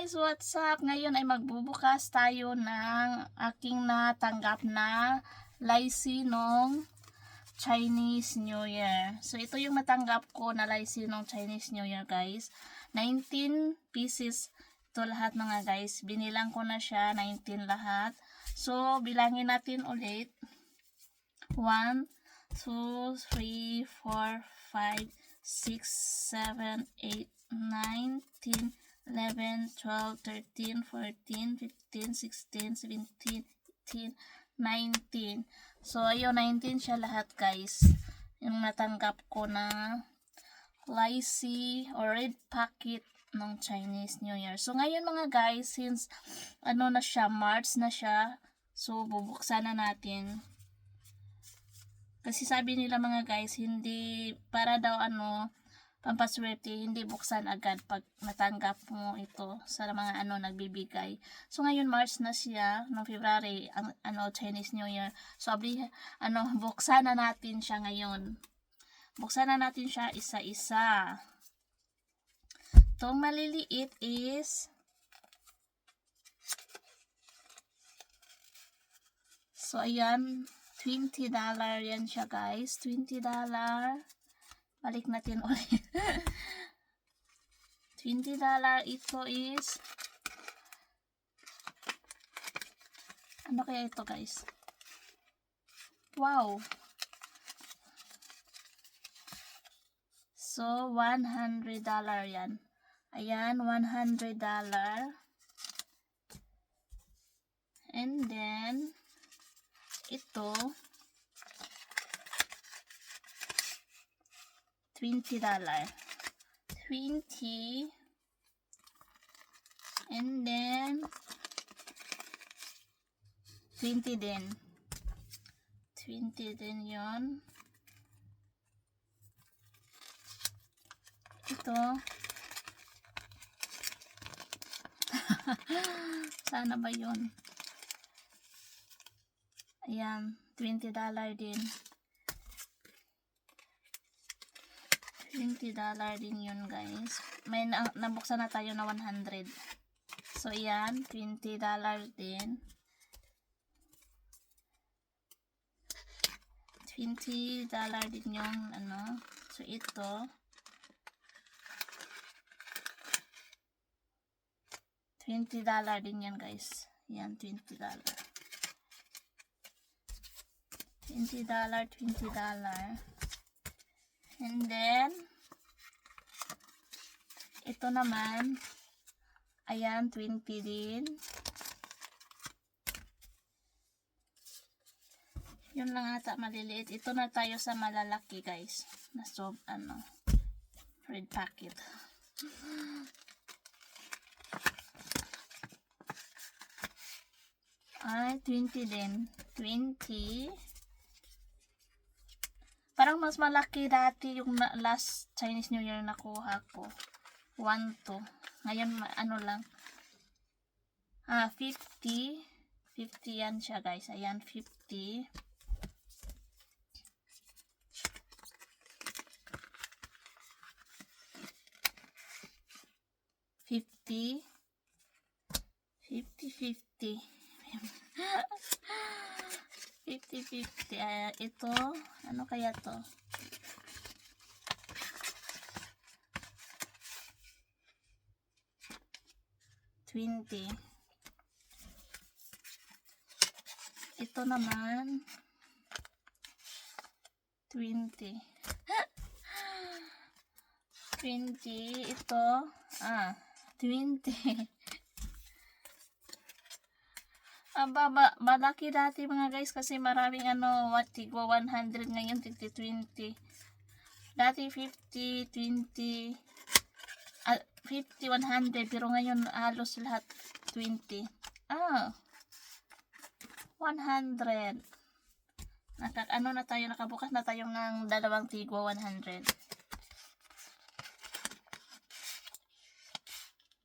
guys, what's up? Ngayon ay magbubukas tayo ng aking natanggap na lychee nung Chinese New Year. So ito yung natanggap ko na lychee nung Chinese New Year, guys. 19 pieces ito lahat mga guys. Binilang ko na siya, 19 lahat. So bilangin natin ulit. 1, 2, 3, 4, 5, 6, 7, 8, 9, 10, 11, 12, 13, 14, 15, 16, 17, 18, 19. So, ayun, 19 siya lahat, guys. Yung natanggap ko na lychee or red packet ng Chinese New Year. So, ngayon mga guys, since ano na siya, March na siya, so, bubuksan na natin. Kasi sabi nila mga guys, hindi, para daw pampaswerte, hindi buksan agad pag natanggap mo ito sa mga nagbibigay. So ngayon March na siya, no February ang Chinese New Year. So buksan na natin siya ngayon. Buksan na natin siya isa-isa. Itong maliliit is so ayan, $20 yan siya guys. $20. Balik natin ulit. $20 ito is ano kaya ito guys? Wow. So $100 yan. Ayan, $100. And then ito $20. 20. And then 20 din. 20 din yon. Ito. Sana ba yun? Ayan, $20 din. $20 din yun guys. May nabuksan na tayo na 100. So ayan, $20 din. $20 din yung So ito $20 din yan guys. Yan, $20. $20. And then ito naman ayan, 20 din. Yun lang ata maliliit. Ito na tayo sa malalaki guys. Na red packet. Ay, 20 din. 20. Parang mas malaki dati yung last Chinese New Year na nakuha ko. 1 to. Ngayon, lang. 50. 50 yan siya, guys. Ayan, 50. $50. 50. 50. Ito, ano kaya to? $20. Ito naman, 20. 20. Ito, 20. Malaki dati mga guys kasi maraming tigwa 100 ngayon tigti 20. Dati 50, 20, 50, 100 pero ngayon halos lahat 20. 100. Na tayo, nakabukas na tayo ng dalawang tigwa 100.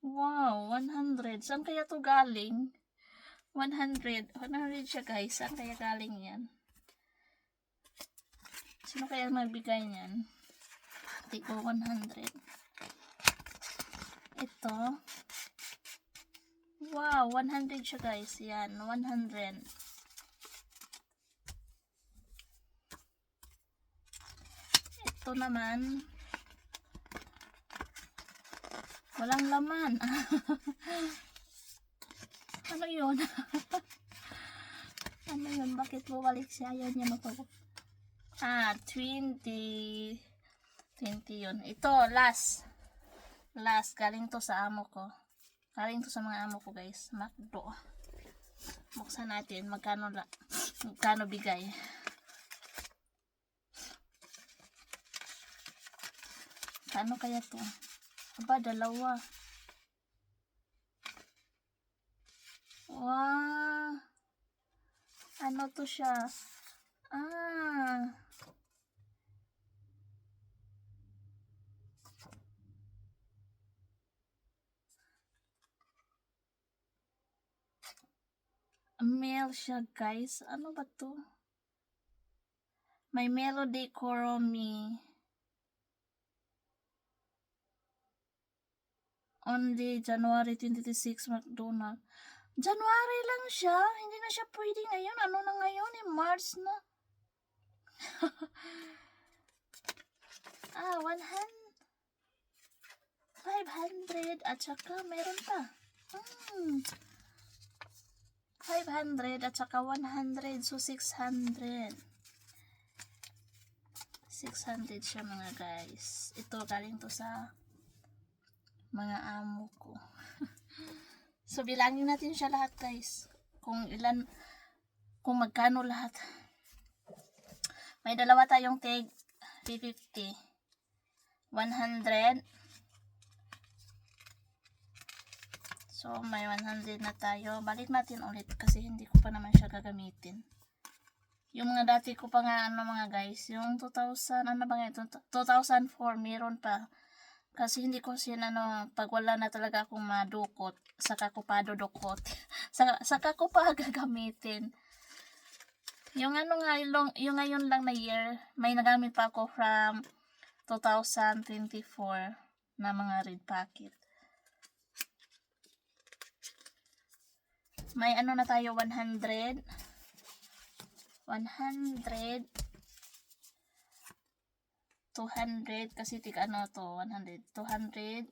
Wow, 100. Saan kaya to galing? 100 siya guys. Saan kaya galing yan? Sino kaya magbigay niyan? Tigwa 100. Ito Wow, 100 siya guys. Yan, 100. Ito naman, walang laman. Ano yun? Ano yun? Bakit bumalik siya? Ayaw niya mapag... 20 yun. Ito, last. Galing to sa amo ko. Galing to sa mga amo ko guys. McDo. Buksan natin. Magkano bigay. Kano kaya to? Aba, dalawa. Wow. Ano to siya? Mail siya guys. Ano ba to? May Melody Koromi. Only January 26 McDonald. January lang siya. Hindi na siya pwede ngayon. Ano na ngayon? March na. 500 at saka meron pa. 500 at saka 100. So 600. 600 siya mga guys. Ito galing to sa mga amo ko. So bilangin natin siya lahat guys. Kung magkano lahat. May dalawa tayong tag 350. 100. So may 100 na tayo. Balik natin ulit kasi hindi ko pa naman siya gagamitin. Yung mga dati ko pa nga mga guys, yung 2000 2004 meron pa. Kasi hindi ko siya pag wala na talaga akong madukot, saka ko pa dudukot. saka ko pa gagamitin. Yung yung ngayon lang na year, may nagamit pa ako from 2024 na mga red packet. May na tayo 100, 200 kasi tig to 100, 200,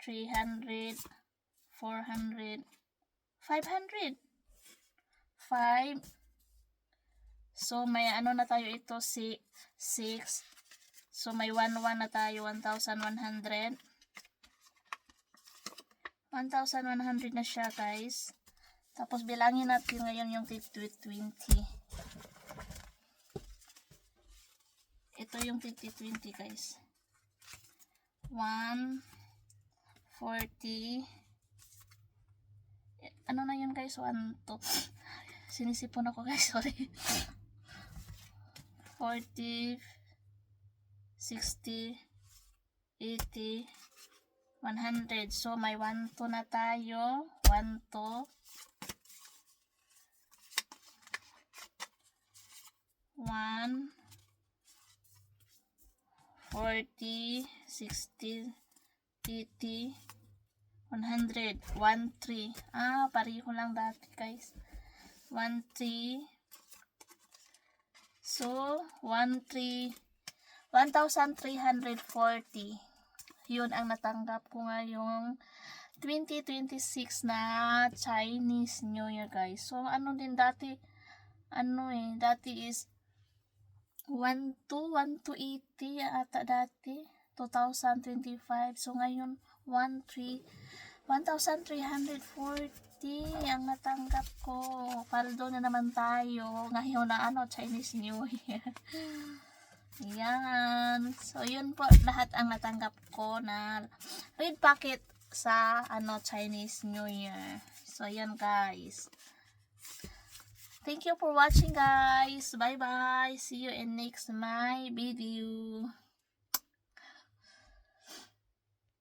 300, 400, 500, 5. So may na tayo ito 6. So may 11 na tayo, 1,100. 1,100 na siya guys. Tapos bilangin natin ngayon yung 20. Ito yung 20 guys. 140. Ano na yun guys? 1 to. Sinisipon ako guys, sorry. 40, 60, 80, 100. So may 1 to na tayo. 1 to. 1, 40, 60, 80, 100, 1,300. Pareho lang dati guys. 1,300. So 1,300, 1,340. Yun ang natanggap ko ngayong 2026 na Chinese New Year guys. So din dati, dati is 1,280 ata dati, 2025. So ngayon 1,340 ang natanggap ko. Paldo na naman tayo ngayon na Chinese New Year. Yan. So yun po lahat ang natanggap ko na red packet sa Chinese New Year. So yan guys. Thank you for watching guys. Bye bye. See you in next my video.